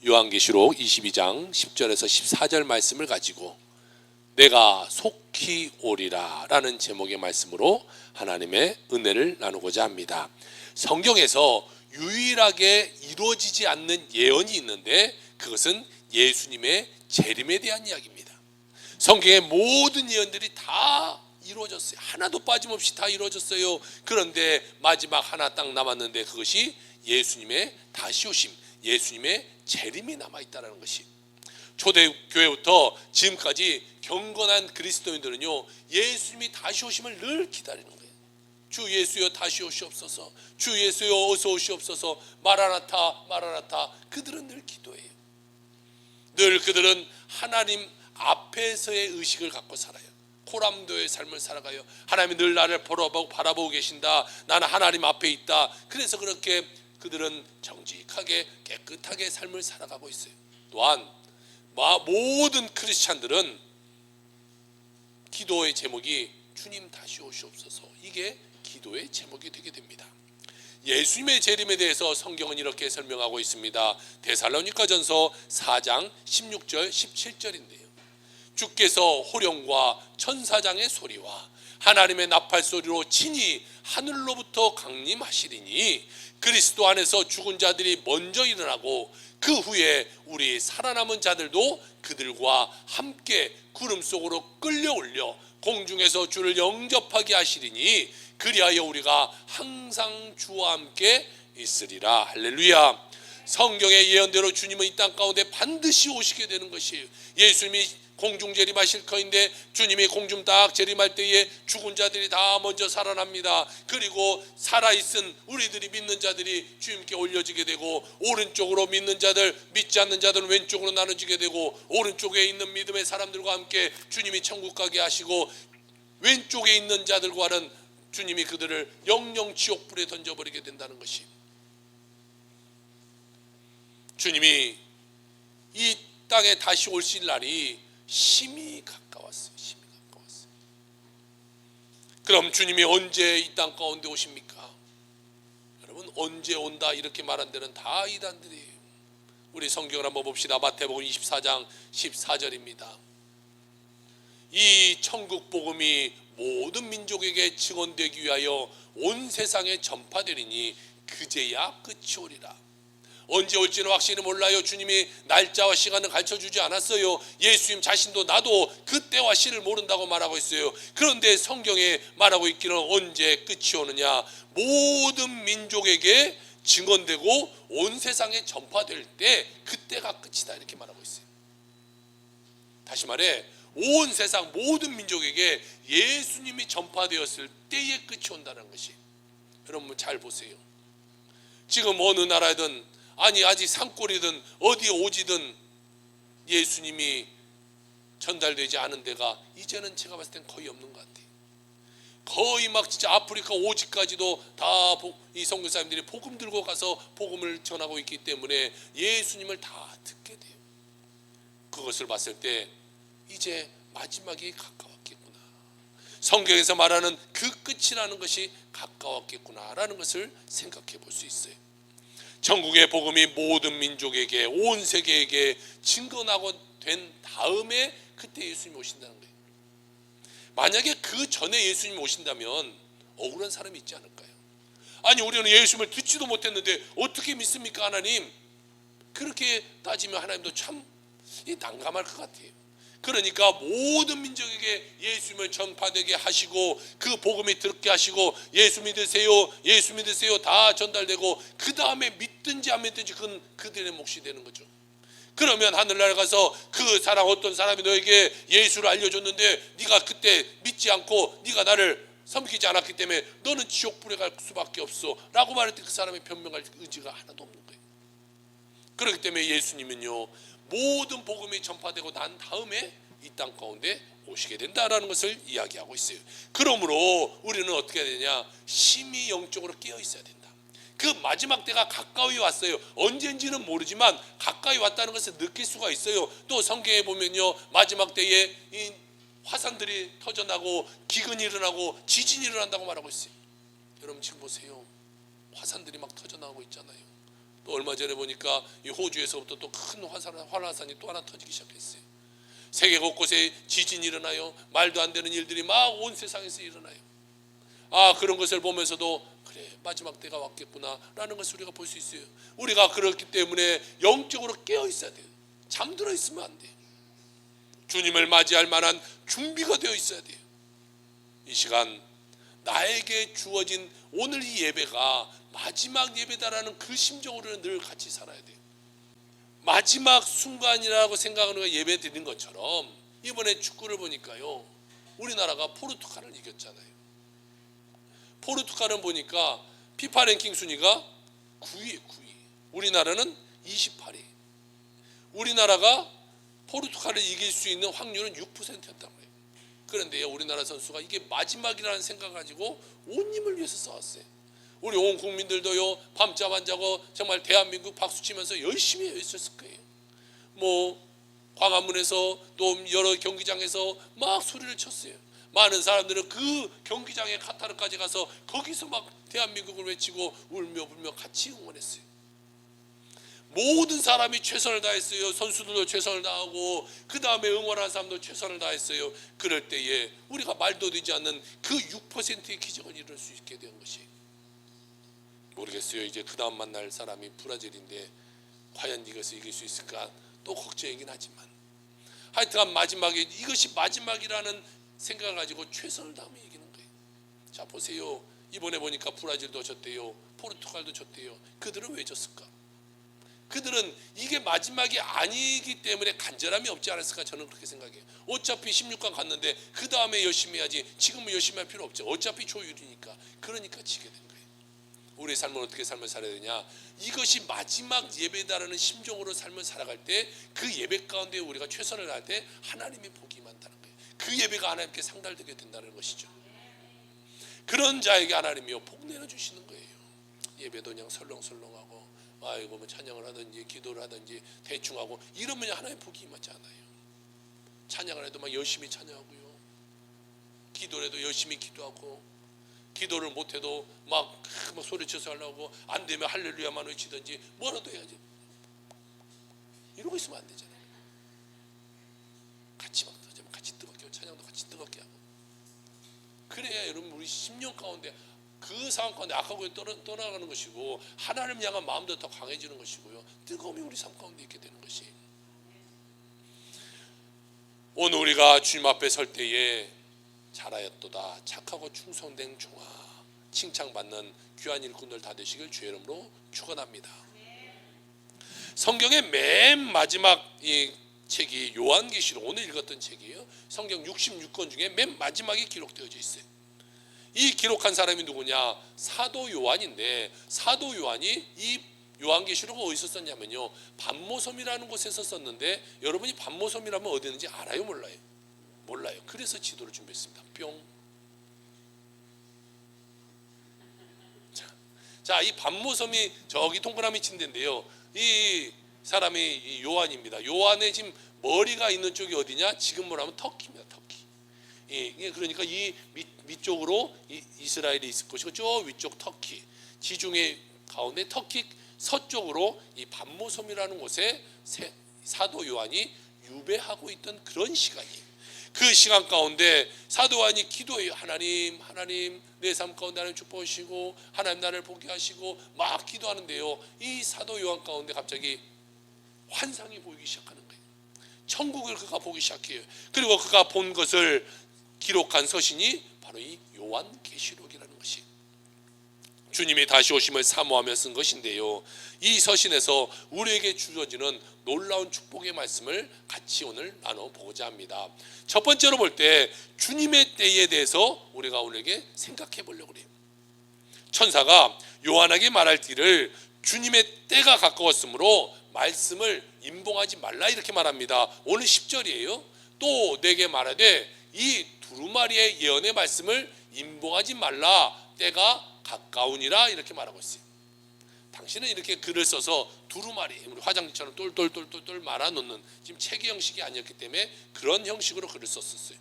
요한계시록 22장 10절에서 14절 말씀을 가지고 내가 속히 오리라 라는 제목의 말씀으로 하나님의 은혜를 나누고자 합니다. 성경에서 유일하게 이루어지지 않는 예언이 있는데 그것은 예수님의 재림에 대한 이야기입니다. 성경의 모든 예언들이 다 이루어졌어요. 하나도 빠짐없이 다 이루어졌어요. 그런데 마지막 하나 딱 남았는데 그것이 예수님의 다시 오심, 예수님의 재림이 남아있다는 것이, 초대교회부터 지금까지 경건한 그리스도인들은요 예수님이 다시 오심을 늘 기다리는 거예요. 주 예수여 다시 오시옵소서, 주 예수여 어서 오시옵소서, 마라나타 마라나타. 그들은 늘 기도해요. 늘 그들은 하나님 앞에서의 의식을 갖고 살아요. 코람도의 삶을 살아가요. 하나님이 늘 나를 바라보고 계신다, 나는 하나님 앞에 있다. 그래서 그렇게 그들은 정직하게 깨끗하게 삶을 살아가고 있어요. 또한 모든 크리스찬들은 기도의 제목이 주님 다시 오시옵소서, 이게 기도의 제목이 되게 됩니다. 예수님의 재림에 대해서 성경은 이렇게 설명하고 있습니다. 데살로니가전서 4장 16절 17절인데요 주께서 호령과 천사장의 소리와 하나님의 나팔 소리로 친히 하늘로부터 강림하시리니 그리스도 안에서 죽은 자들이 먼저 일어나고 그 후에 우리 살아남은 자들도 그들과 함께 구름 속으로 끌려 올려 공중에서 주를 영접하게 하시리니 그리하여 우리가 항상 주와 함께 있으리라. 할렐루야. 성경의 예언대로 주님은 이 땅 가운데 반드시 오시게 되는 것이에요. 예수님이 공중 재림하실 터인데 주님이 공중 딱 재림할 때에 죽은 자들이 다 먼저 살아납니다. 그리고 살아있은 우리들이 믿는 자들이 주님께 올려지게 되고, 오른쪽으로 믿는 자들, 믿지 않는 자들은 왼쪽으로 나눠지게 되고, 오른쪽에 있는 믿음의 사람들과 함께 주님이 천국 가게 하시고, 왼쪽에 있는 자들과는 주님이 그들을 영영 지옥불에 던져버리게 된다는 것이, 주님이 이 땅에 다시 오실 날이 심히 가까웠어요. 심히 가까웠어요. 그럼 주님이 언제 이 땅 가운데 오십니까? 여러분, 언제 온다 이렇게 말한 데는 다 이단들이에요. 우리 성경을 한번 봅시다. 마태복음 24장 14절입니다. 이 천국 복음이 모든 민족에게 증언되기 위하여 온 세상에 전파되리니 그제야 끝이 오리라. 언제 올지는 확실히 몰라요. 주님이 날짜와 시간을 가르쳐주지 않았어요. 예수님 자신도 나도 그때와 시를 모른다고 말하고 있어요. 그런데 성경에 말하고 있기는 언제 끝이 오느냐, 모든 민족에게 증언되고 온 세상에 전파될 때 그때가 끝이다 이렇게 말하고 있어요. 다시 말해, 온 세상 모든 민족에게 예수님이 전파되었을 때의 끝이 온다는 것이, 여러분 잘 보세요. 지금 어느 나라든 아니 아직 산골이든 어디 오지든 예수님이 전달되지 않은 데가 이제는 제가 봤을 땐 거의 없는 것 같아요. 거의 막 진짜 아프리카 오지까지도 다 이 선교사님들이 복음 들고 가서 복음을 전하고 있기 때문에 예수님을 다 듣게 돼요. 그것을 봤을 때 이제 마지막이 가까웠겠구나, 성경에서 말하는 그 끝이라는 것이 가까웠겠구나라는 것을 생각해 볼 수 있어요. 전국의 복음이 모든 민족에게, 온 세계에게 증거나고 된 다음에 그때 예수님이 오신다는 거예요. 만약에 그 전에 예수님이 오신다면 억울한 사람이 있지 않을까요? 아니 우리는 예수님을 듣지도 못했는데 어떻게 믿습니까 하나님? 그렇게 따지면 하나님도 참 난감할 것 같아요. 그러니까 모든 민족에게 예수님을 전파되게 하시고 그 복음이 듣게 하시고 예수 믿으세요, 예수 믿으세요 다 전달되고 그 다음에 믿든지 안 믿든지 그건 그들의 몫이 되는 거죠. 그러면 하늘나라 가서 그 사람, 어떤 사람이 너에게 예수를 알려줬는데 네가 그때 믿지 않고 네가 나를 섬기지 않았기 때문에 너는 지옥불에 갈 수밖에 없어 라고 말할 때 그 사람의 변명할 의지가 하나도 없는 거예요. 그렇기 때문에 예수님은요 모든 복음이 전파되고 난 다음에 이 땅 가운데 오시게 된다라는 것을 이야기하고 있어요. 그러므로 우리는 어떻게 해야 되냐, 심히 영적으로 깨어 있어야 된다. 그 마지막 때가 가까이 왔어요. 언제인지는 모르지만 가까이 왔다는 것을 느낄 수가 있어요. 또 성경에 보면요 마지막 때에 이 화산들이 터져나고 기근이 일어나고 지진이 일어난다고 말하고 있어요. 여러분 지금 보세요, 화산들이 막 터져나오고 있잖아요. 또 얼마 전에 보니까 이 호주에서부터 또 큰 활화산이 또 하나 터지기 시작했어요. 세계 곳곳에 지진이 일어나요. 말도 안 되는 일들이 막 온 세상에서 일어나요. 그런 것을 보면서도 그래, 마지막 때가 왔겠구나 라는 것을 우리가 볼 수 있어요. 우리가 그렇기 때문에 영적으로 깨어 있어야 돼요. 잠들어 있으면 안 돼요. 주님을 맞이할 만한 준비가 되어 있어야 돼요. 이 시간 나에게 주어진 오늘 이 예배가 마지막 예배다라는 그 심정으로 늘 같이 살아야 돼요. 마지막 순간이라고 생각하는 거 예배 드린 것처럼 이번에 축구를 보니까요, 우리나라가 포르투갈을 이겼잖아요. 포르투갈은 보니까 피파 랭킹 순위가 9위. 우리나라는 28위. 우리나라가 포르투갈을 이길 수 있는 확률은 6%였단 말이에요. 그런데 우리나라 선수가 이게 마지막이라는 생각 가지고 온 힘을 위해서 싸웠어요. 우리 온 국민들도요, 밤잠 안 자고 정말 대한민국 박수치면서 열심히 외쳤을 거예요. 광화문에서 또 여러 경기장에서 막 소리를 쳤어요. 많은 사람들은 그 경기장에 카타르까지 가서 거기서 막 대한민국을 외치고 울며 불며 같이 응원했어요. 모든 사람이 최선을 다했어요. 선수들도 최선을 다하고 그 다음에 응원하는 사람도 최선을 다했어요. 그럴 때에 우리가 말도 되지 않는 그 6%의 기적을 이룰 수 있게 된 것이, 모르겠어요. 이제 그 다음 만날 사람이 브라질인데 과연 이것을 이길 수 있을까 또 걱정이긴 하지만, 하여튼 마지막에 이것이 마지막이라는 생각을 가지고 최선을 다하면 이기는 거예요. 자, 보세요. 이번에 보니까 브라질도 졌대요. 포르투갈도 졌대요. 그들은 왜 졌을까? 그들은 이게 마지막이 아니기 때문에 간절함이 없지 않았을까? 저는 그렇게 생각해요. 어차피 16강 갔는데 그 다음에 열심히 해야지, 지금은 열심히 할 필요 없죠. 어차피 조율이니까. 그러니까 지게 된 거예요. 우리의 삶은 어떻게 삶을 살아야 되냐? 이것이 마지막 예배다라는 심정으로 삶을 살아갈 때, 그 예배 가운데 우리가 최선을 다할 때 하나님의 복이 많다는 거예요. 그 예배가 하나님께 상달되게 된다는 것이죠. 그런 자에게 하나님이요 복 내려주시는 거예요. 예배도 그냥 설렁설렁하고 찬양을 하든지 기도를 하든지 대충 하고 이러면 하나님 복이 임하지 않아요. 찬양을 해도 막 열심히 찬양하고요, 기도를 해도 열심히 기도하고, 기도를 못해도 막 소리쳐서 하려고, 안 되면 할렐루야만 외치든지 뭐라도 해야지. 이러고 있으면 안 되잖아요. 같이 막 같이 뜨겁게 하고, 찬양도 같이 뜨겁게 하고. 그래야 여러분 우리 10년 가운데 그 상황 가운데 악하고 떠나가는 것이고, 하나님 향한 마음도 더 강해지는 것이고요, 뜨거움이 우리 삶 가운데 있게 되는 것이, 오늘 우리가 주님 앞에 설 때에 잘하였도다 착하고 충성된 종아, 칭찬받는 귀한 일꾼들 다 되시길 주의 이름으로 축원합니다. 성경의 맨 마지막 이 책이 요한계시록, 오늘 읽었던 책이에요. 성경 66권 중에 맨 마지막에 기록되어져 있어요. 이 기록한 사람이 누구냐? 사도 요한인데, 사도 요한이 이 요한계시록을 어디서 썼냐면요, 반모섬이라는 곳에서 썼는데, 여러분이 반모섬이라면 어디 있는지 알아요? 몰라요? 몰라요. 그래서 지도를 준비했습니다. 뿅. 자, 이 반모섬이 저기 동그라미 친 데인데요, 이 사람이 이 요한입니다. 요한의 지금 머리가 있는 쪽이 어디냐? 지금 뭐라면 터키입니다. 터키. 그러니까 이 밑쪽으로 이스라엘이 있을 것이고, 저 위쪽 터키, 지중해 가운데 터키 서쪽으로 이 반모섬이라는 곳에 사도 요한이 유배하고 있던 그런 시간이에요. 그 시간 가운데 사도 요한이 기도해요. 하나님 내 삶 가운데 하나님 축복하시고, 하나님 나를 보게 하시고 막 기도하는데요, 이 사도 요한 가운데 갑자기 환상이 보이기 시작하는 거예요. 천국을 그가 보기 시작해요. 그리고 그가 본 것을 기록한 서신이 바로 이 요한계시록이라는 것이, 주님이 다시 오심을 사모하며 쓴 것인데요, 이 서신에서 우리에게 주어지는 놀라운 축복의 말씀을 같이 오늘 나눠보고자 합니다. 첫 번째로 볼 때 주님의 때에 대해서 우리가 오늘에게 생각해 보려고 해요. 천사가 요한에게 말할기를 주님의 때가 가까웠으므로 말씀을 임봉하지 말라 이렇게 말합니다. 오늘 10절이에요. 또 내게 말하되 이 두루마리의 예언의 말씀을 임봉하지 말라, 때가 가까우니라 이렇게 말하고 있어요. 당신은 이렇게 글을 써서 두루마리, 우리 화장지처럼 똘똘똘똘 말아놓는, 지금 책의 형식이 아니었기 때문에 그런 형식으로 글을 썼었어요.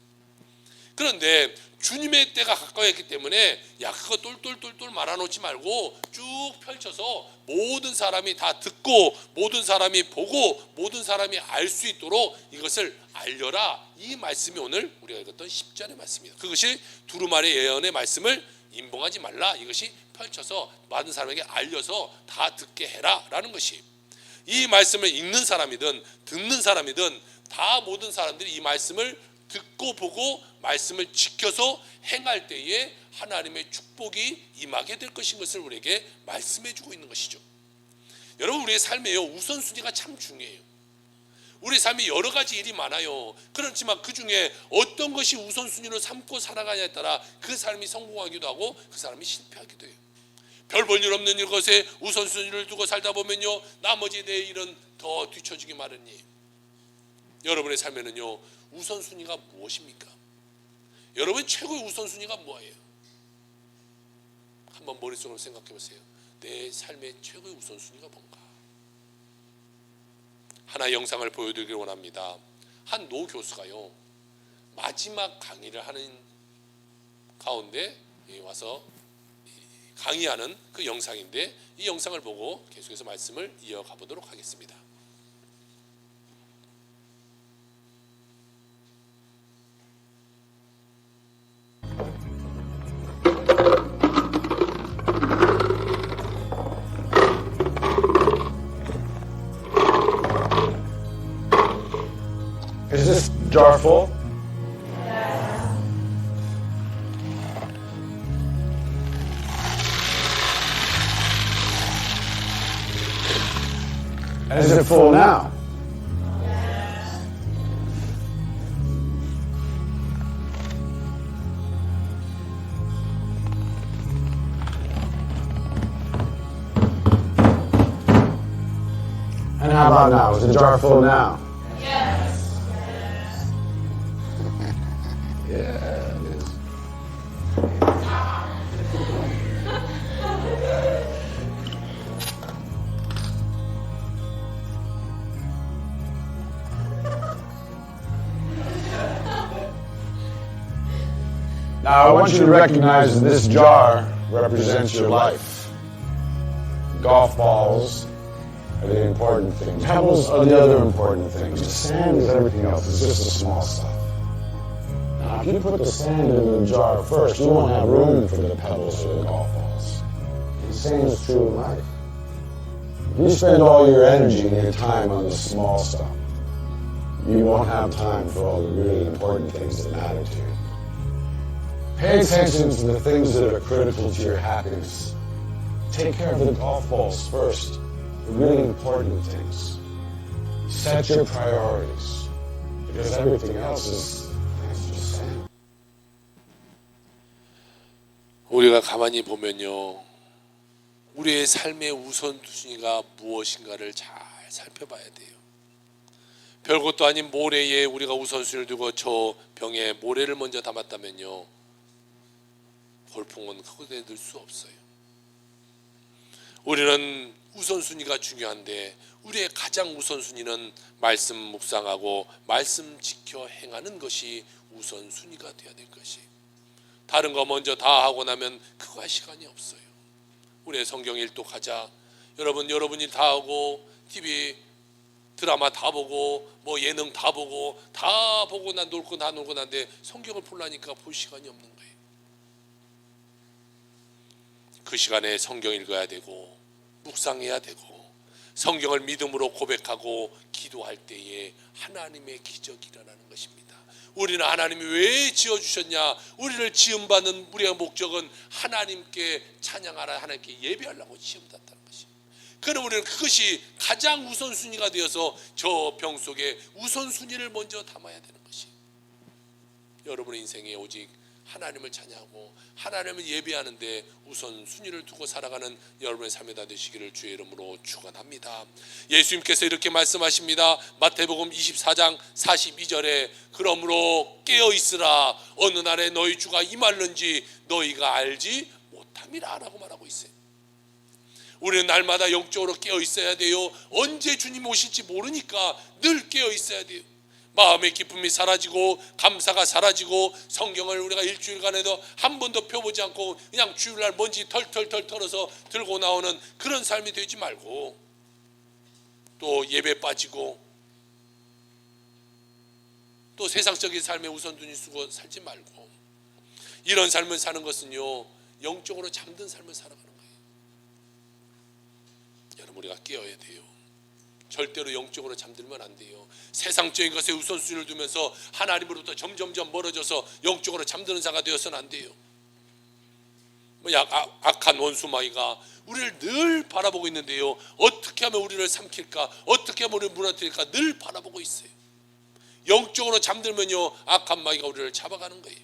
그런데 주님의 때가 가까웠기 때문에 그거 똘똘똘똘 말아놓지 말고 쭉 펼쳐서 모든 사람이 다 듣고 모든 사람이 보고 모든 사람이 알 수 있도록 이것을 알려라. 이 말씀이 오늘 우리가 읽었던 10절의 말씀입니다. 그것이 두루마리 예언의 말씀을 임봉하지 말라. 이것이 펼쳐서 많은 사람에게 알려서 다 듣게 해라 라는 것이, 이 말씀을 읽는 사람이든 듣는 사람이든 다 모든 사람들이 이 말씀을 듣고 보고 말씀을 지켜서 행할 때에 하나님의 축복이 임하게 될 것인 것을 우리에게 말씀해 주고 있는 것이죠. 여러분, 우리의 삶에요, 우선순위가 참 중요해요. 우리 삶이 여러 가지 일이 많아요. 그렇지만 그 중에 어떤 것이 우선순위로 삼고 살아가냐에 따라 그 사람이 성공하기도 하고 그 사람이 실패하기도 해요. 별 볼 일 없는 것에 우선순위를 두고 살다 보면요, 나머지 내 일은 더 뒤처지기 마련이에요. 여러분의 삶에는요, 우선순위가 무엇입니까? 여러분의 최고의 우선순위가 뭐예요? 한번 머릿속으로 생각해 보세요. 내 삶의 최고의 우선순위가 뭔가? 하나의 영상을 보여드리길 원합니다. 한 노 교수가요, 마지막 강의를 하는 가운데 와서 강의하는 그 영상인데, 이 영상을 보고 계속해서 말씀을 이어가 보도록 하겠습니다. Is this jar full? And is it full now? And how about now? Is the jar full now? Now, I want you to recognize that this jar represents your life. Golf balls are the important things. Pebbles are the other important things. The sand is everything else. It's just the small stuff. Now, if you put the sand in the jar first, you won't have room for the pebbles or the golf balls. The same is true in life. If you spend all your energy and your time on the small stuff, you won't have time for all the really important things that matter to you. Pay attention to the things that are critical to your happiness. Take care of the golf balls first, the really important things. Set your priorities, because everything else is just sand. 우리가 가만히 보면요, 우리의 삶의 우선순위가 무엇인가를 잘 살펴봐야 돼요. 별것도 아닌 모래에 우리가 우선순위를 두고 저 병에 모래를 먼저 담았다면요, 골풍은 크게 될 수 없어요. 우리는 우선순위가 중요한데 우리의 가장 우선순위는 말씀 묵상하고 말씀 지켜 행하는 것이 우선순위가 되어야 될 것이, 다른 거 먼저 다 하고 나면 그거 할 시간이 없어요. 우리의 성경 일독하자. 여러분 일 다 하고 TV 드라마 다 보고 뭐 예능 다 보고 난 놀고 난데 성경을 보려니까 볼 시간이 없는 거예요. 그 시간에 성경 읽어야 되고 묵상해야 되고 성경을 믿음으로 고백하고 기도할 때에 하나님의 기적이 일어나는 것입니다. 우리는 하나님이 왜 지어주셨냐, 우리를 지음받는 우리의 목적은 하나님께 찬양하라, 하나님께 예배하려고 지음받았다는 것이. 그럼 우리는 그것이 가장 우선순위가 되어서 저 병 속에 우선순위를 먼저 담아야 되는 것이, 여러분의 인생에 오직 하나님을 찬양하고 하나님을 예배하는데 우선순위를 두고 살아가는 여러분의 삶이 다 되시기를 주의 이름으로 축원합니다. 예수님께서 이렇게 말씀하십니다. 마태복음 24장 42절에 그러므로 깨어있으라, 어느 날에 너희 주가 임할는지 너희가 알지 못함이라 라고 말하고 있어요. 우리는 날마다 영적으로 깨어있어야 돼요. 언제 주님 오실지 모르니까 늘 깨어있어야 돼요. 마음의 기쁨이 사라지고 감사가 사라지고 성경을 우리가 일주일간에도 한 번도 펴보지 않고 그냥 주일날 먼지 털털털 털어서 들고 나오는 그런 삶이 되지 말고, 또 예배 빠지고 또 세상적인 삶에 우선순위 쓰고 살지 말고, 이런 삶을 사는 것은요 영적으로 잠든 삶을 살아가는 거예요. 여러분, 우리가 깨어야 돼요. 절대로 영적으로 잠들면 안 돼요. 세상적인 것에 우선순위를 두면서 하나님으로부터 점점점 멀어져서 영적으로 잠드는 자가 되어서는 안 돼요. 악한 원수 마귀가 우리를 늘 바라보고 있는데요, 어떻게 하면 우리를 삼킬까, 어떻게 하면 우리를 무너뜨릴까 늘 바라보고 있어요. 영적으로 잠들면요 악한 마귀가 우리를 잡아가는 거예요.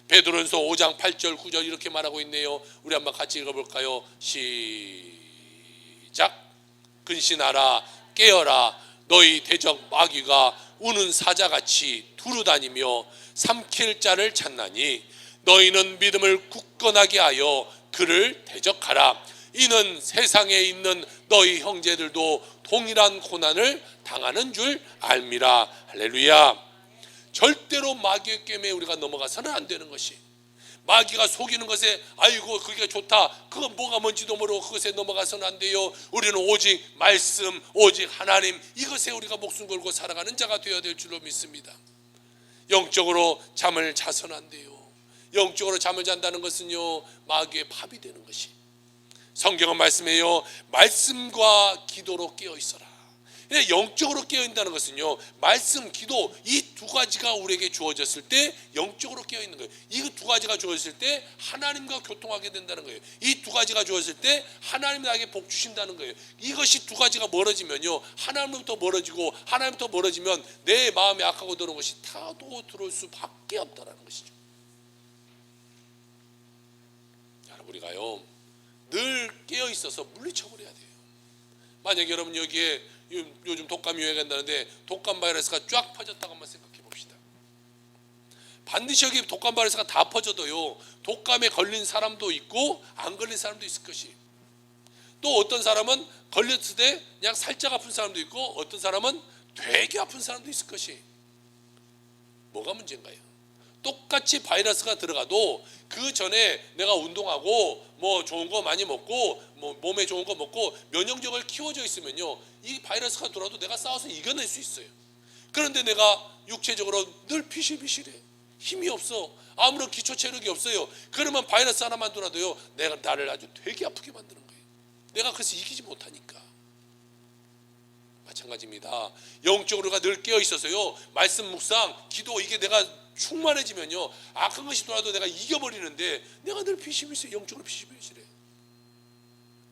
베드로전서 5장 8절 9절 이렇게 말하고 있네요. 우리 한번 같이 읽어볼까요? 시작. 근신하라, 깨어라. 너희 대적 마귀가 우는 사자같이 두루다니며 삼킬 자를 찾나니 너희는 믿음을 굳건하게 하여 그를 대적하라. 이는 세상에 있는 너희 형제들도 동일한 고난을 당하는 줄 알미라. 할렐루야. 절대로 마귀의 꿰매에 우리가 넘어가서는 안 되는 것이, 마귀가 속이는 것에 아이고 그게 좋다, 그건 뭐가 뭔지도 모르고 그것에 넘어가서는 안 돼요. 우리는 오직 말씀, 오직 하나님, 이것에 우리가 목숨 걸고 살아가는 자가 되어야 될 줄로 믿습니다. 영적으로 잠을 자서는 안 돼요. 영적으로 잠을 잔다는 것은요 마귀의 밥이 되는 것이, 성경은 말씀해요 말씀과 기도로 깨어 있어라. 영적으로 깨어있다는 것은요 말씀, 기도, 이 두 가지가 우리에게 주어졌을 때 영적으로 깨어있는 거예요. 이 두 가지가 주어졌을 때 하나님과 교통하게 된다는 거예요. 이 두 가지가 주어졌을 때 하나님이 나에게 복 주신다는 거예요. 이것이 두 가지가 멀어지면요 하나님부터 멀어지고, 하나님부터 멀어지면 내 마음에 악하고 들어온 것이 타도 들어올 수밖에 없다는 것이죠. 우리가요 늘 깨어있어서 물리쳐버려야 돼요. 만약에 여러분 여기에 요즘 독감이 유행한다는데 독감 바이러스가 쫙 퍼졌다고 한번 생각해 봅시다. 반드시 여기 독감 바이러스가 다 퍼져도요 독감에 걸린 사람도 있고 안 걸린 사람도 있을 것이, 또 어떤 사람은 걸렸을 때 그냥 살짝 아픈 사람도 있고 어떤 사람은 되게 아픈 사람도 있을 것이, 뭐가 문제인가요? 똑같이 바이러스가 들어가도 그 전에 내가 운동하고 뭐 좋은 거 많이 먹고 뭐 몸에 좋은 거 먹고 면역력을 키워져 있으면요 이 바이러스가 들어와도 내가 싸워서 이겨낼 수 있어요. 그런데 내가 육체적으로 늘 피실피실해, 힘이 없어, 아무런 기초 체력이 없어요. 그러면 바이러스 하나만 들어도요 나를 아주 되게 아프게 만드는 거예요. 내가 그래서 이기지 못하니까. 마찬가지입니다. 영적으로가 늘 깨어 있어서요 말씀 묵상, 기도, 이게 내가 충만해지면요 악한 것이 돌아도 내가 이겨버리는데 내가 늘 피실피실해, 영적으로 피실피실해.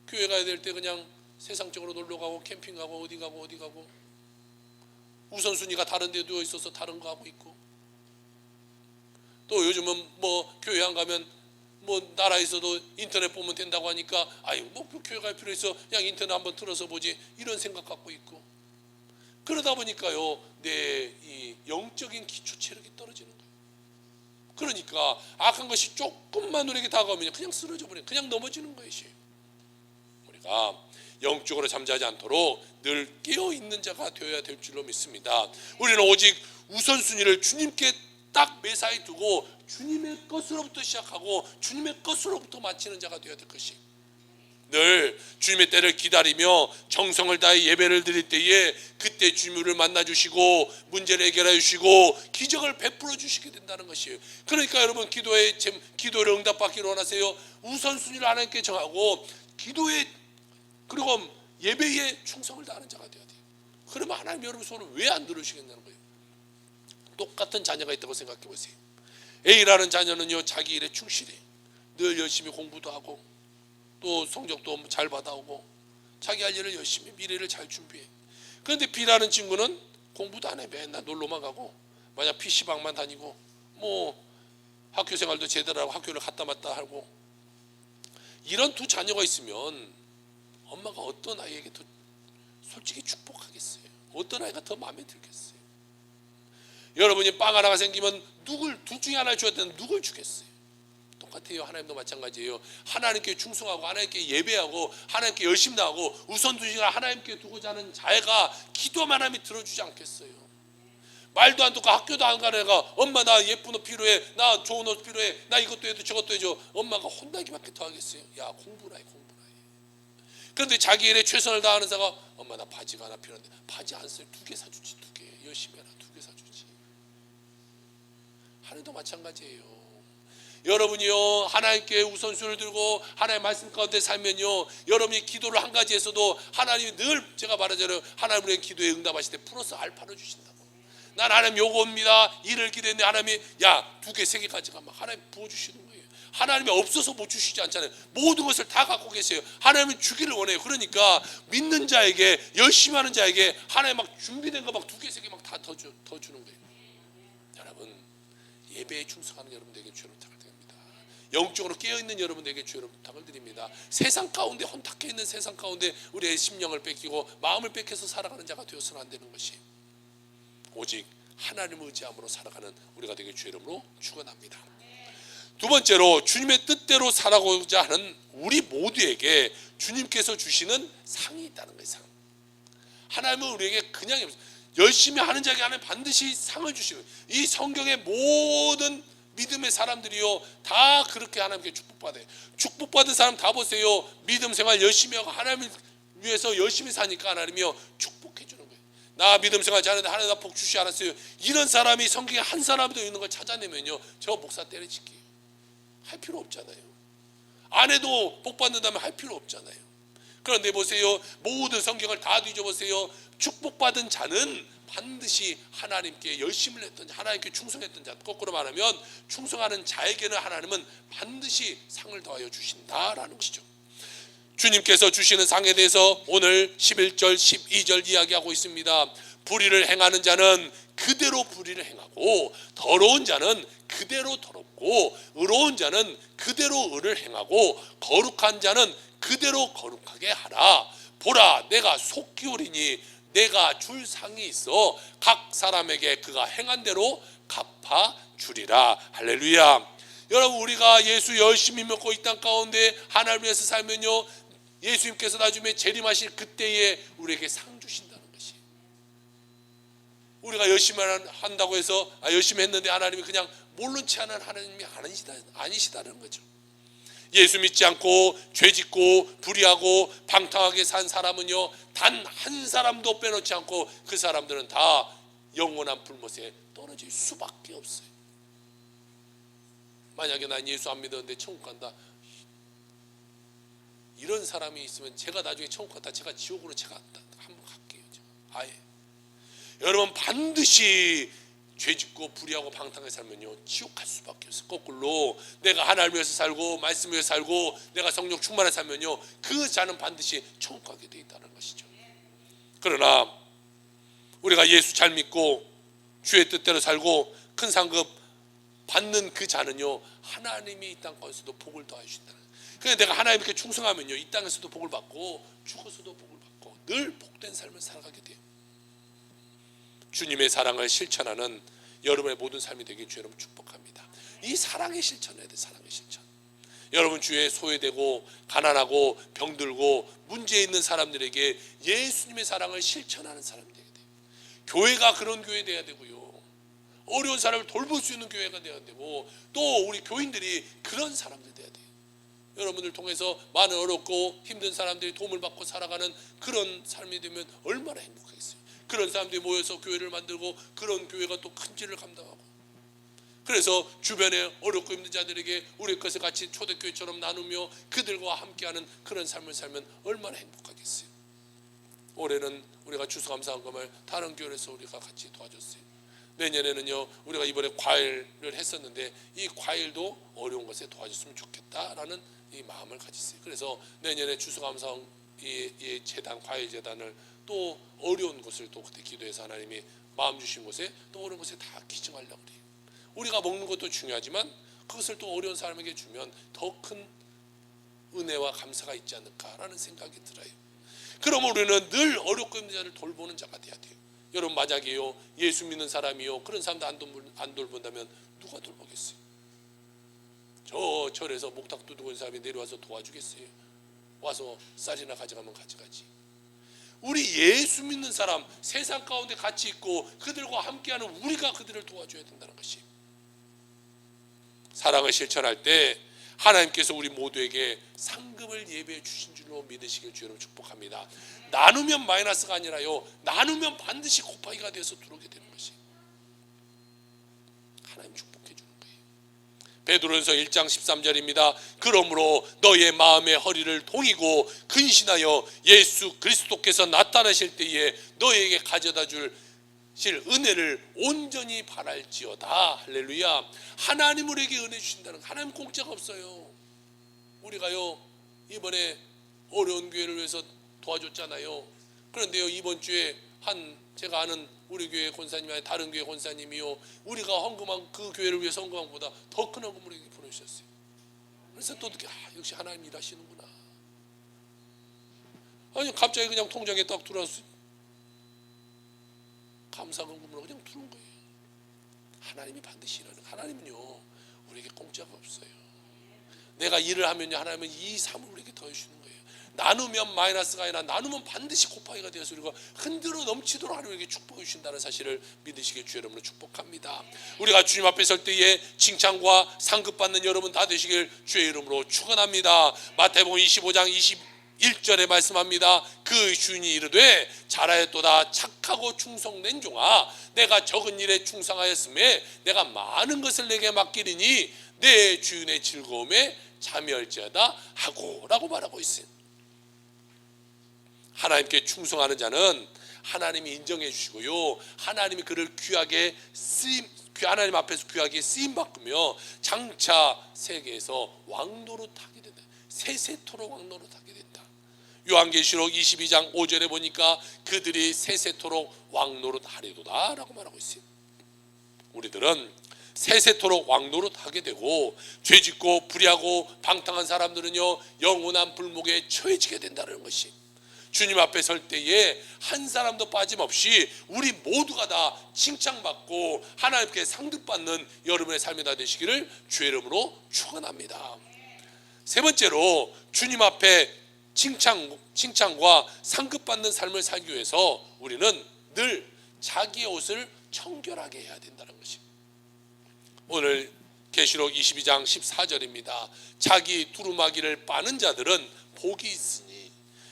교회 가야 될 때 그냥 세상적으로 놀러가고 캠핑가고 어디 가고 우선순위가 다른 데 누워 있어서 다른 거 하고 있고, 또 요즘은 뭐 교회 안 가면 뭐 나라에서도 인터넷 보면 된다고 하니까 아유 뭐 교회 갈 필요 있어, 그냥 인터넷 한번 틀어서 보지, 이런 생각 갖고 있고, 그러다 보니까요 내 이 영적인 기초 체력이 떨어지는 거예요. 그러니까 악한 것이 조금만 우리에게 다가오면 그냥 쓰러져 버려, 그냥 넘어지는 것이. 우리가 영적으로 잠자지 않도록 늘 깨어 있는 자가 되어야 될 줄로 믿습니다. 우리는 오직 우선순위를 주님께 딱 매사에 두고 주님의 것으로부터 시작하고 주님의 것으로부터 마치는 자가 되어야 될 것이, 늘 주님의 때를 기다리며 정성을 다해 예배를 드릴 때에 그때 주님을 만나 주시고 문제를 해결해 주시고 기적을 베풀어 주시게 된다는 것이에요. 그러니까 여러분 기도를 응답받기를 원하세요. 우선순위를 하나님께 정하고 기도에 그리고 예배에 충성을 다하는 자가 되어야 돼요. 그러면 하나님 여러분 손을 왜 안 들으시겠냐는 거예요. 똑같은 자녀가 있다고 생각해 보세요. A라는 자녀는요 자기 일에 충실해, 늘 열심히 공부도 하고 또 성적도 잘 받아오고 자기 할 일을 열심히, 미래를 잘 준비해. 그런데 B라는 친구는 공부도 안 해, 맨날 놀러만 가고 만약 PC방만 다니고 뭐 학교 생활도 제대로 하고 학교를 갔다 왔다 하고, 이런 두 자녀가 있으면 엄마가 어떤 아이에게 더 솔직히 축복하겠어요? 어떤 아이가 더 마음에 들겠어요? 여러분이 빵 하나가 생기면 둘 중에 하나를 줘야 되는데 누굴 주겠어요? 똑같아요. 하나님도 마찬가지예요. 하나님께 충성하고 하나님께 예배하고 하나님께 열심히 나가고 우선순위를 하나님께 두고자 하는 자애가 기도만 하면 들어주지 않겠어요? 말도 안 듣고 학교도 안 가는 애가 엄마 나 예쁜 옷 필요해, 나 좋은 옷 필요해, 나 이것도 해줘 저것도 해줘. 엄마가 혼나기밖에 더 하겠어요? 야 공부나 해. 그런데 자기 일에 최선을 다하는 사가 엄마 나 바지가 하나 필요한데 바지 안 써요. 2개 사주지. 2개 열심히 해라. 2개 사주지. 하나님도 마찬가지예요. 여러분이요 하나님께 우선순위를 들고 하나님의 말씀 가운데 살면요 여러분이 기도를 한 가지 했어도 하나님이 늘 제가 말하잖아요 하나님 우리의 기도에 응답하실 때 플러스 알파를 주신다고. 난 하나님 요거입니다 일을 기도했는데 하나님이 야 2개 3개 가져가 막 하나님 부어주시는 거예요. 하나님이 없어서 못 주시지 않잖아요. 모든 것을 다 갖고 계세요. 하나님은 주기를 원해요. 그러니까 믿는 자에게 열심히 하는 자에게 하나님 막 준비된 거 막 2개 3개 막 다 더 주는 거예요. 여러분 예배에 충성하는 여러분들에게 주의 부탁을 드립니다. 영적으로 깨어있는 여러분들에게 주의 부탁을 드립니다. 세상 가운데 혼탁해 있는 세상 가운데 우리의 심령을 뺏기고 마음을 뺏겨서 살아가는 자가 되어서는 안 되는 것이 오직 하나님을 의지함으로 살아가는 우리가 되게 주의 이름으로 축원합니다. 두 번째로 주님의 뜻대로 살아가고자 하는 우리 모두에게 주님께서 주시는 상이 있다는 거예요. 상. 하나님은 우리에게 그냥 열심히 하는 자에게 하나님 반드시 상을 주시는 거예요. 이 성경의 모든 믿음의 사람들이요 다 그렇게 하나님께 축복받아요. 축복받은 사람 다 보세요. 믿음 생활 열심히 하고 하나님을 위해서 열심히 사니까 하나님이요 축복해 주는 거예요. 나 믿음 생활 잘하는데 하나님 나 복 주시 않았어요. 이런 사람이 성경에 한 사람도 있는 걸 찾아내면요 저 목사 때려칠게요. 할 필요 없잖아요. 안 해도 복 받는다면 할 필요 없잖아요. 그런데 보세요. 모든 성경을 다 뒤져보세요. 축복받은 자는 반드시 하나님께 열심을 했던 자, 하나님께 충성했던 자, 거꾸로 말하면 충성하는 자에게는 하나님은 반드시 상을 더하여 주신다라는 것이죠. 주님께서 주시는 상에 대해서 오늘 11절 12절 이야기하고 있습니다. 불의를 행하는 자는 그대로 불의를 행하고 더러운 자는 그대로 더럽고 의로운 자는 그대로 의를 행하고 거룩한 자는 그대로 거룩하게 하라. 보라 내가 속히 오리니 내가 줄 상이 있어 각 사람에게 그가 행한 대로 갚아 주리라. 할렐루야. 여러분 우리가 예수 열심히 믿고 이 땅 가운데 하나님을 위해서 살면요 예수님께서 나중에 재림하실 그때에 우리에게 상 주신다는 것이 우리가 열심히 한다고 해서 열심히 했는데 하나님이 그냥 모른 채 하는 하나님이 아니시다는 거죠. 예수 믿지 않고 죄짓고 불의하고 방탕하게 산 사람은요 단 한 사람도 빼놓지 않고 그 사람들은 다 영원한 불못에 떨어질 수밖에 없어요. 만약에 난 예수 안 믿었는데 천국 간다 이런 사람이 있으면 제가 나중에 천국 갔다 제가 지옥으로 제가 한번 갈게요. 아예 여러분 반드시 죄짓고 불의하고 방탕하게 살면요 지옥 갈 수밖에 없어요. 거꾸로 내가 하나님을 위해서 살고 말씀을 위해서 살고 내가 성령 충만해 살면요 그 자는 반드시 천국 가게 돼 있다는 것이죠. 그러나 우리가 예수 잘 믿고 주의 뜻대로 살고 큰 상급 받는 그 자는요 하나님이 이 땅 가운데서도 복을 더해 주신다는 거예요. 그냥 내가 하나님께 충성하면요 이 땅에서도 복을 받고 죽어서도 복을 받고 늘 복된 삶을 살아가게 돼요. 주님의 사랑을 실천하는 여러분의 모든 삶이 되길 주 여러분 축복합니다. 이 사랑의 실천해야 돼. 사랑의 실천. 여러분 주위에 소외되고 가난하고 병들고 문제 있는 사람들에게 예수님의 사랑을 실천하는 사람이 되게 돼요. 교회가 그런 교회 돼야 되고요. 어려운 사람을 돌볼 수 있는 교회가 돼야 되고 또 우리 교인들이 그런 사람들 돼야 돼요. 여러분들 통해서 많은 어렵고 힘든 사람들이 도움을 받고 살아가는 그런 삶이 되면 얼마나 행복하겠어요. 그런 사람들이 모여서 교회를 만들고 그런 교회가 또 큰 일을 감당하고 그래서 주변에 어렵고 힘든 자들에게 우리 것을 같이 초대교회처럼 나누며 그들과 함께하는 그런 삶을 살면 얼마나 행복하겠어요. 올해는 우리가 추수감사헌금을 다른 교회에서 우리가 같이 도와줬어요. 내년에는요 우리가 이번에 과일을 했었는데 이 과일도 어려운 것에 도와줬으면 좋겠다라는 이 마음을 가졌어요. 그래서 내년에 추수감사헌 이 재단 과일재단을 또 어려운 곳을 또 그때 기도해서 하나님이 마음 주신 곳에 또 어려운 곳에 다 기증하려고 그래요. 우리가 먹는 것도 중요하지만 그것을 또 어려운 사람에게 주면 더 큰 은혜와 감사가 있지 않을까라는 생각이 들어요. 그럼 우리는 늘 어렵고 힘든 자를 돌보는 자가 돼야 돼요. 여러분 만약에요 예수 믿는 사람이요 그런 사람도 안 돌본다면 누가 돌보겠어요? 저 절에서 목탁 두드고 있는 사람이 내려와서 도와주겠어요? 와서 쌀이나 가져가면 가져가지. 우리 예수 믿는 사람, 세상 가운데 같이 있고 그들과 함께하는 우리가 그들을 도와줘야 된다는 것이. 사랑을 실천할 때 하나님께서 우리 모두에게 상급을 예배해 주신 줄로 믿으시길 주여 축복합니다. 나누면 마이너스가 아니라요, 나누면 반드시 곱하기가 돼서 들어오게 되는 것이 하나님 축복해 주는 거예요. 베드로전서 1장 13절입니다. 그러므로 너의 마음의 허리를 동이고 근신하여 예수 그리스도께서 나타나실 때에 너에게 가져다 주실 은혜를 온전히 바랄지어다. 할렐루야. 하나님 우리에게 은혜 주신다는, 하나님 공짜가 없어요. 우리가요 이번에 어려운 교회를 위해서 도와줬잖아요. 그런데요 이번 주에 제가 아는 우리 교회 권사님이 아닌 다른 교회 권사님이요, 우리가 헌금한 그 교회를 위해서 헌금한 것보다 더 큰 헌금을 우리에게 보내주셨어요. 그래서 또 어떻게 역시 하나님 일하시는구나. 아니 갑자기 그냥 통장에 딱 들어왔어요. 감사금으로 그냥 들어온 거예요. 하나님이 반드시 일하는, 하나님은요 우리에게 공짜가 없어요. 내가 일을 하면요 하나님은 이 삶을 우리에게 더해주시는 거예요. 나누면 마이너스가 아니라 나누면 반드시 곱하기가 되어서 우리가 흔들어 넘치도록 하나님에게 축복해 주신다는 사실을 믿으시길 주의 이름으로 축복합니다. 우리가 주님 앞에 설 때에 칭찬과 상급받는 여러분 다 되시길 주의 이름으로 축원합니다. 마태복음 25장 21절에 말씀합니다. 그 주인이 이르되 잘하였도다 착하고 충성된 종아, 내가 적은 일에 충성하였음에 내가 많은 것을 내게 맡기리니 내 주인의 즐거움에 참여할지어다 하고 라고 말하고 있어요. 하나님께 충성하는 자는 하나님이 인정해 주시고요, 하나님이 그를 귀하게 하나님 앞에서 귀하게 쓰임 받으며 장차 세계에서 왕노릇 하게 된다. 세세토록 왕노릇 하게 된다. 요한계시록 22장 5절에 보니까 그들이 세세토록 왕노릇 하리도다 라고 말하고 있어요. 우리들은 세세토록 왕노릇 하게 되고, 죄짓고 불의하고 방탕한 사람들은요 영원한 불목에 처해지게 된다는 것이, 주님 앞에 설 때에 한 사람도 빠짐없이 우리 모두가 다 칭찬받고 하나님께 상급받는 여러분의 삶이 다 되시기를 주의 이름으로 축원합니다. 세 번째로 주님 앞에 칭찬과 상급받는 삶을 살기 위해서 우리는 늘 자기의 옷을 청결하게 해야 된다는 것입니다. 오늘 계시록 22장 14절입니다. 자기 두루마기를 빠는 자들은 복이 있으니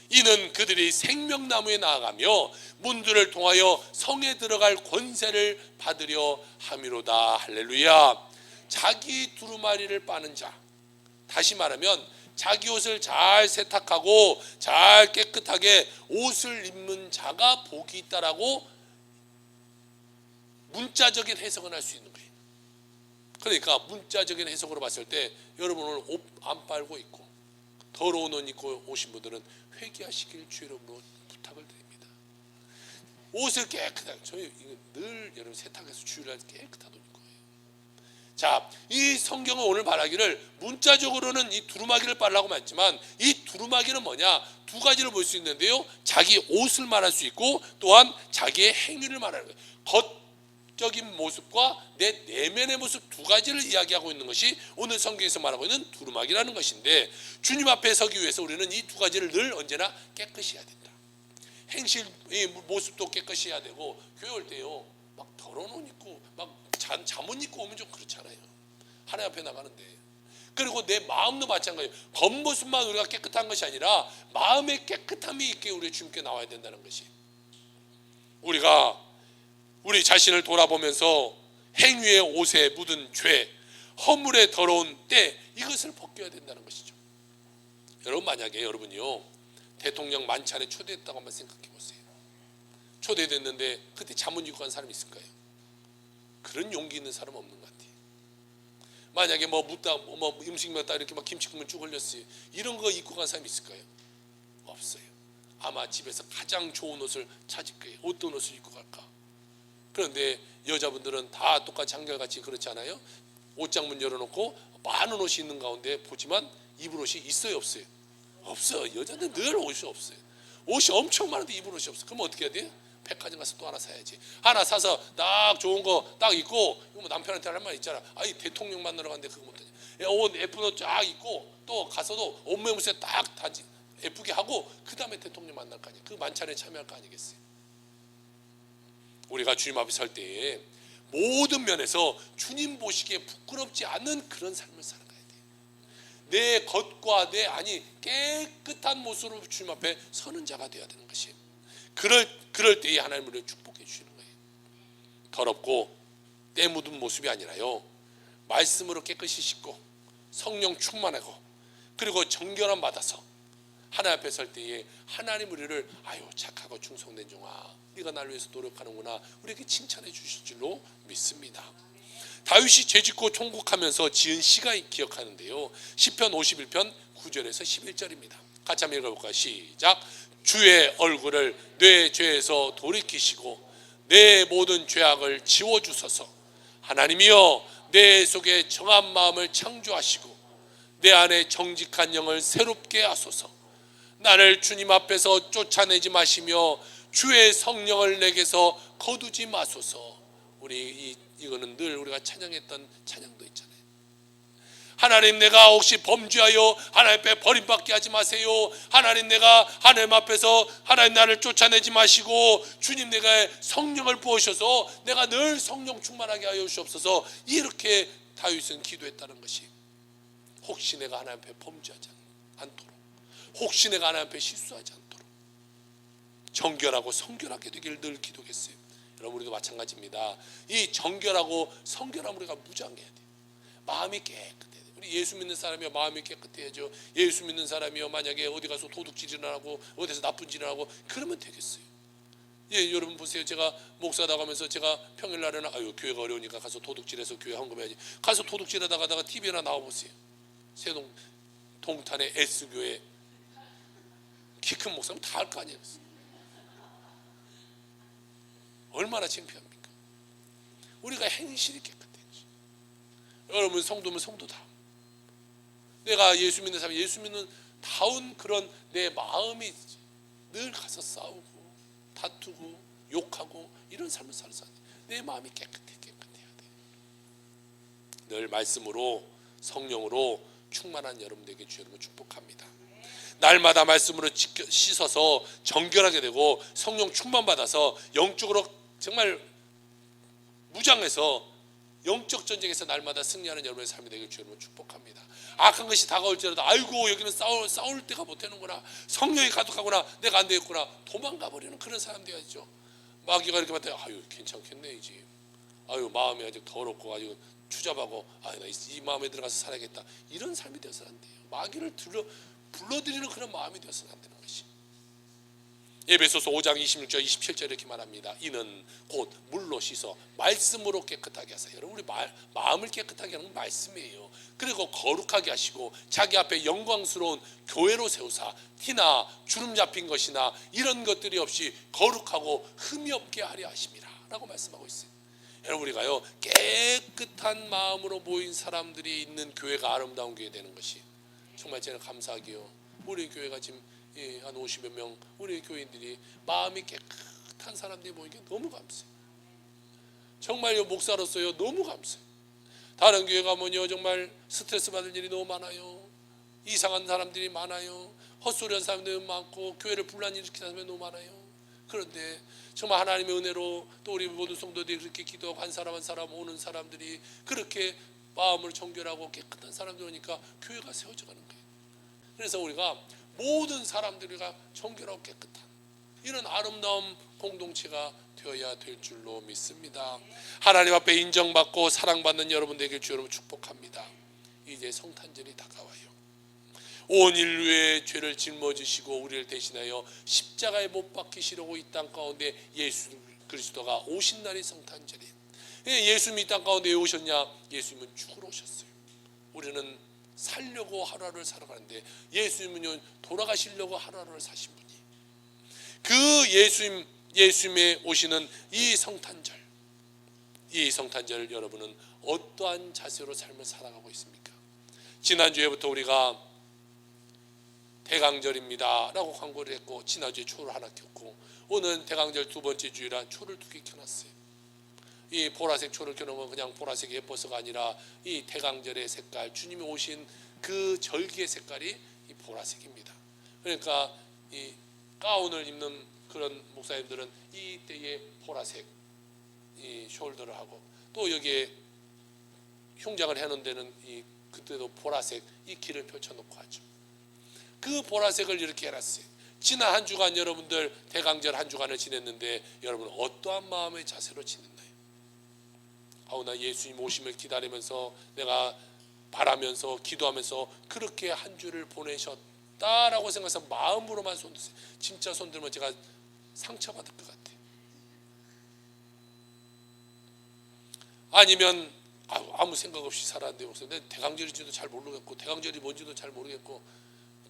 이는 그들이 생명나무에 나아가며 문들을 통하여 성에 들어갈 권세를 받으려 함이로다. 할렐루야. 자기 두루마리를 빠는 자, 다시 말하면 자기 옷을 잘 세탁하고 잘 깨끗하게 옷을 입는 자가 복이 있다라고 문자적인 해석을 할 수 있는 거예요. 그러니까 문자적인 해석으로 봤을 때 여러분 오늘 옷 안 빨고 있고 더러운 옷 입고 오신 분들은 회개하시길 주의 이름으로 부탁을 드립니다. 옷을 깨끗하게, 저희 늘 여러분 세탁해서 주일날 깨끗한 옷 입고 해요. 자, 이 성경은 오늘 말하기를 문자적으로는 이 두루마기를 빨라고 말했지만 이 두루마기는 뭐냐, 두 가지를 볼 수 있는데요, 자기 옷을 말할 수 있고 또한 자기의 행위를 말하는 거예요. 겉적인 모습과 내 내면의 모습 두 가지를 이야기하고 있는 것이 오늘 성경에서 말하고 있는 두루마기라는 것인데, 주님 앞에 서기 위해서 우리는 이 두 가지를 늘 언제나 깨끗이 해야 된다. 행실의 모습도 깨끗이 해야 되고, 교회 올 때요 막 더러운 옷 입고 막 잠옷 입고 오면 좀 그렇잖아요. 하나님 앞에 나가는데. 그리고 내 마음도 마찬가지예요. 겉모습만 우리가 깨끗한 것이 아니라 마음의 깨끗함이 있게 우리 주님께 나와야 된다는 것이, 우리가 우리 자신을 돌아보면서 행위의 옷에 묻은 죄, 허물에 더러운 때 이것을 벗겨야 된다는 것이죠. 여러분 만약에 여러분이요 대통령 만찬에 초대했다고 한번 생각해 보세요. 초대됐는데 그때 잠옷 입고 간 사람이 있을까요? 그런 용기 있는 사람 없는 것 같아요. 만약에 음식 먹다 이렇게 막 김치 국물 쭉 흘렸어요. 이런 거 입고 간 사람이 있을까요? 없어요. 아마 집에서 가장 좋은 옷을 찾을 거예요. 어떤 옷을 입고 갈까? 그런데 여자분들은 다 똑같이 한결같이 그렇지 않아요? 옷장 문 열어놓고 많은 옷이 있는 가운데 보지만 입을 옷이 있어요, 없어요? 없어요. 여자는 늘 옷이 없어요. 옷이 엄청 많은데 입을 옷이 없어요. 그럼 어떻게 해야 돼요? 백화점 가서 또 하나 사야지. 하나 사서 딱 좋은 거 딱 입고, 뭐 남편한테 할 말 있잖아. 아이 대통령 만나러 갔는데 그거 못하냐. 옷 예쁜 옷 쫙 입고 또 가서도 옷매무새 딱 다지. 예쁘게 하고 그 다음에 대통령 만날 거 아니에요. 그 만찬에 참여할 거 아니겠어요? 우리가 주님 앞에 설 때에 모든 면에서 주님 보시기에 부끄럽지 않는 그런 삶을 살아가야 돼요. 내 겉과 내 안이 깨끗한 모습으로 주님 앞에 서는 자가 되어야 되는 것이에요. 그럴 때에 하나님 우리를 축복해 주시는 거예요. 더럽고 때 묻은 모습이 아니라요, 말씀으로 깨끗이 씻고 성령 충만하고 그리고 정결함 받아서 하나님 앞에 설 때에 하나님 우리를 아유 착하고 충성된 종아, 네가 나를 위해서 노력하는구나, 우리에게 칭찬해 주실 줄로 믿습니다. 다윗이 죄짓고 통곡하면서 지은 시가 기억하는데요, 시편 51편 9절에서 11절입니다. 같이 한번 읽어볼까요? 시작. 주의 얼굴을 내 죄에서 돌이키시고 내 모든 죄악을 지워주소서. 하나님이여, 내 속에 정한 마음을 창조하시고 내 안에 정직한 영을 새롭게 하소서. 나를 주님 앞에서 쫓아내지 마시며 주의 성령을 내게서 거두지 마소서. 우리 이거는 늘 우리가 찬양했던 찬양도 있잖아요. 하나님, 내가 혹시 범죄하여 하나님 앞에 버림받게 하지 마세요. 하나님, 내가 하나님 앞에서 하나님 나를 쫓아내지 마시고 주님 내가 성령을 부으셔서 내가 늘 성령 충만하게 하여 주시옵소서. 이렇게 다윗은 기도했다는 것이, 혹시 내가 하나님 앞에 범죄하지 않도록, 혹시 내가 하나님 앞에 실수하지 않도록 정결하고 성결하게 되기를 늘 기도했어요. 여러분, 우리도 마찬가지입니다. 이 정결하고 성결함 우리가 무장해야 돼요. 마음이 깨끗해야 돼요. 우리 예수 믿는 사람이요 마음이 깨끗해야죠. 예수 믿는 사람이요 만약에 어디 가서 도둑질이나 하고 어디서 나쁜 짓을 하고 그러면 되겠어요? 예, 여러분 보세요. 제가 목사 나가면서 제가 평일날에는 아유 교회가 어려우니까 가서 도둑질해서 교회 헌금해야지. 가서 도둑질하다가 TV에나 나와보세요. 세동 동탄의 S교회 키 큰 목사면 다 할 거 아니에요. 얼마나 창피합니까? 우리가 행실이 깨끗해야지. 여러분, 성도면 성도다. 내가 예수 믿는 사람, 예수 믿는 다운 그런 내 마음이 늘 가서 싸우고 다투고 욕하고 이런 삶을 살아서 내 마음이 깨끗해야 돼. 늘 말씀으로 성령으로 충만한 여러분들에게 주 여러분 축복합니다. 날마다 말씀으로 씻어서 정결하게 되고 성령 충만 받아서 영적으로 정말 무장해서 영적 전쟁에서 날마다 승리하는 여러분의 삶이 되길 주 여러분 축복합니다. 악한 것이 다가올지라도 아이고 여기는 싸울 때가 못 되는구나, 성령이 가득하구나, 내가 안 되겠구나, 도망가 버리는 그런 사람 되어야죠. 마귀가 이렇게 봤더니 아유 괜찮겠네 이 집, 아유 마음이 아직 더럽고 아주 추잡하고 아유 나 이 마음에 들어가서 살아야겠다, 이런 삶이 되어서는 안 돼요. 마귀를 불러들이는 그런 마음이 되어서는 안 되는 것이. 에베소서 5장 26절 27절 이렇게 말합니다. 이는 곧 물로 씻어 말씀으로 깨끗하게 하사. 여러분, 우리 마음을 깨끗하게 하는 건 말씀이에요. 그리고 거룩하게 하시고 자기 앞에 영광스러운 교회로 세우사 티나 주름 잡힌 것이나 이런 것들이 없이 거룩하고 흠이 없게 하려 하심이라 라고 말씀하고 있어요. 여러분, 우리가요 깨끗한 마음으로 모인 사람들이 있는 교회가 아름다운 교회 되는 것이 정말 저는 감사하기요. 우리 교회가 지금 한 50여 명 우리 교인들이 마음이 깨끗한 사람들이 모이게 너무 감사해요. 정말요, 목사로서요 너무 감사해요. 다른 교회 가면요 정말 스트레스 받을 일이 너무 많아요. 이상한 사람들이 많아요. 헛소리하는 사람들이 많고 교회를 분란 일으키는 사람들이 너무 많아요. 그런데 정말 하나님의 은혜로 또 우리 모든 성도들이 그렇게 기도하고 한 사람 한 사람 오는 사람들이 그렇게 마음을 정결하고 깨끗한 사람들 오니까 교회가 세워져 가는 거예요. 그래서 우리가 모든 사람들이가 정결하고 깨끗한 이런 아름다운 공동체가 되어야 될 줄로 믿습니다. 하나님 앞에 인정받고 사랑받는 여러분 되길 주 여러분 축복합니다. 이제 성탄절이 다가와요. 온 인류의 죄를 짊어지시고 우리를 대신하여 십자가에 못 박히시려고 이 땅 가운데 예수 그리스도가 오신 날이 성탄절이에요. 예수님이 이 땅 가운데 왜 오셨냐? 예수님은 죽으러 오셨어요. 우리는 살려고 하루하루를 살아가는데 예수님은요 돌아가시려고 하루하루를 사신 분이. 그 예수님의 오시는 이 성탄절 여러분은 어떠한 자세로 삶을 살아가고 있습니까? 지난주에부터 우리가 대강절입니다 라고 광고를 했고 지난주에 초를 하나 켰고 오늘 대강절 두 번째 주일이라 초를 2개 켜놨어요. 이 보라색 초를 켜놓으면 그냥 보라색이 예뻐서가 아니라 이 대강절의 색깔, 주님이 오신 그 절기의 색깔이 이 보라색입니다. 그러니까 이 가운을 입는 그런 목사님들은 이때에 보라색 이 숄더를 하고, 또 여기에 흉장을 해놓은 데는 이 그때도 보라색 이 길을 펼쳐놓고 하죠. 그 보라색을 이렇게 해놨어요. 지난 한 주간 여러분들 대강절 한 주간을 지냈는데 여러분 어떠한 마음의 자세로 지냈나요? 나 예수님 오심을 기다리면서 내가 바라면서 기도하면서 그렇게 한 주를 보내셨다라고 생각해서 마음으로만 손드세요. 진짜 손들면 제가 상처받을 것 같아요. 아니면 아무 생각 없이 살았는데 내 대강절인지도 잘 모르겠고 대강절이 뭔지도 잘 모르겠고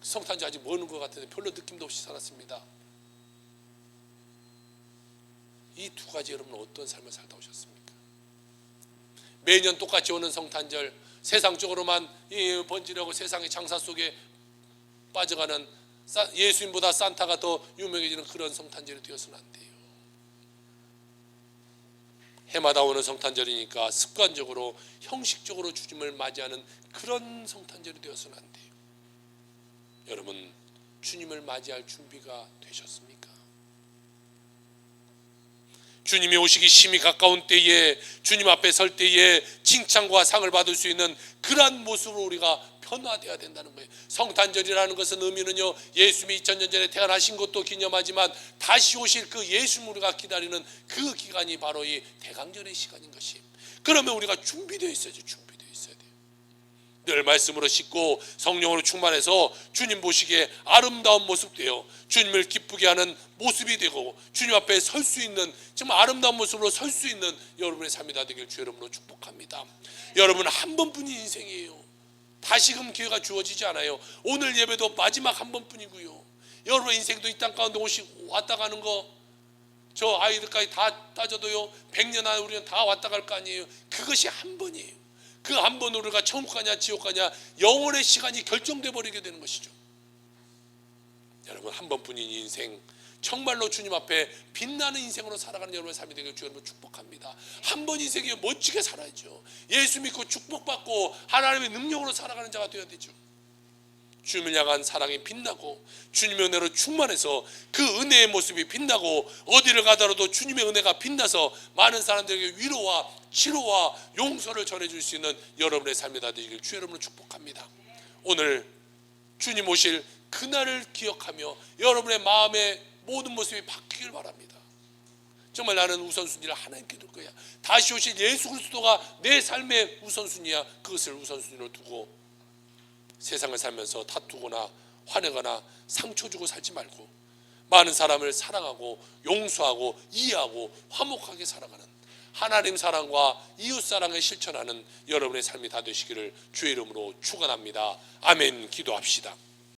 성탄절 아직 모르는 것 같은데 별로 느낌도 없이 살았습니다. 이 두 가지 여러분은 어떤 삶을 살다 오셨습니까? 매년 똑같이 오는 성탄절, 세상적으로만 번지려고 세상의 장사 속에 빠져가는 예수님보다 산타가 더 유명해지는 그런 성탄절이 되어서는 안 돼요. 해마다 오는 성탄절이니까 습관적으로 형식적으로 주님을 맞이하는 그런 성탄절이 되어서는 안 돼요. 여러분 주님을 맞이할 준비가 되셨습니까? 주님이 오시기 심히 가까운 때에 주님 앞에 설 때에 칭찬과 상을 받을 수 있는 그러한 모습으로 우리가 변화되어야 된다는 거예요. 성탄절이라는 것은 의미는요, 예수님이 2000년 전에 태어나신 것도 기념하지만 다시 오실 그 예수님 우리가 기다리는 그 기간이 바로 이 대강절의 시간인 것이. 그러면 우리가 준비되어 있어야죠. 준비되어 있어야 돼요. 늘 말씀으로 씻고 성령으로 충만해서 주님 보시기에 아름다운 모습 되어 주님을 기쁘게 하는 모습이 되고 주님 앞에 설 수 있는 정말 아름다운 모습으로 설 수 있는 여러분의 삶이 다 되길 주 여러분으로 축복합니다. 여러분 한 번뿐인 인생이에요. 다시금 기회가 주어지지 않아요. 오늘 예배도 마지막 한 번뿐이고요. 여러분 인생도 이 땅 가운데 왔다 가는 거, 저 아이들까지 다 따져도요 100년 안에 우리는 다 왔다 갈 거 아니에요. 그것이 한 번이에요. 그 한 번으로 우리가 천국 가냐 지옥 가냐 영원의 시간이 결정돼 버리게 되는 것이죠. 여러분 한 번뿐인 인생, 정말로 주님 앞에 빛나는 인생으로 살아가는 여러분의 삶이 되길 주 여러분 축복합니다. 한 번 인생에 멋지게 살아야죠. 예수 믿고 축복받고 하나님의 능력으로 살아가는 자가 되어야 되죠. 주님을 향한 사랑이 빛나고 주님의 은혜로 충만해서 그 은혜의 모습이 빛나고 어디를 가더라도 주님의 은혜가 빛나서 많은 사람들에게 위로와 치료와 용서를 전해줄 수 있는 여러분의 삶이 다 되길 주 여러분을 축복합니다. 오늘 주님 오실 그날을 기억하며 여러분의 마음의 모든 모습이 바뀌길 바랍니다. 정말 나는 우선순위를 하나님께 둘 거야. 다시 오실 예수 그리스도가 내 삶의 우선순위야. 그것을 우선순위로 두고 세상을 살면서 다투거나 화내거나 상처 주고 살지 말고 많은 사람을 사랑하고 용서하고 이해하고 화목하게 살아가는 하나님 사랑과 이웃 사랑을 실천하는 여러분의 삶이 다 되시기를 주의 이름으로 축원합니다. 아멘. 기도합시다.